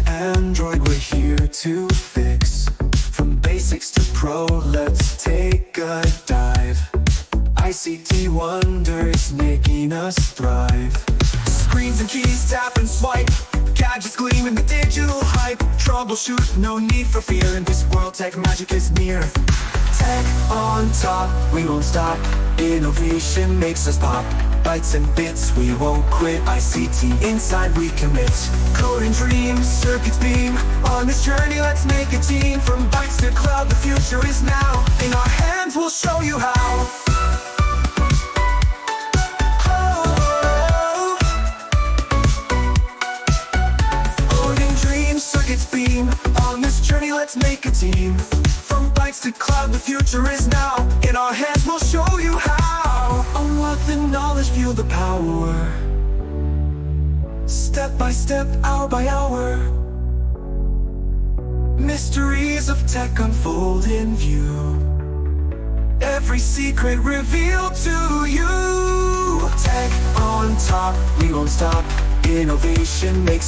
Android, we're here to fix. From basics to pro, let's take a dive. ICT wonders making us thrive. Screens and keys, tap and swipe. Gadgets gleam in the digital hype. Troubleshoot, no need for fear. In this world, tech magic is near. Tech on top, we won't stop. Innovation makes us pop. Bytes and bits, we won't quit. ICT inside we commit. Coding dreams, circuits beam. On this journey, let's make a team. From bytes to cloud, the future is now. In our hands, we'll show you how. Beam. On this journey, let's make a team. From bytes to cloud, the future is now. In our hands, we'll show you how. Unlock the knowledge, feel the power. Step by step, hour by hour. Mysteries of tech unfold in view. Every secret revealed to you. Tech on top, we won't stop. Innovation makes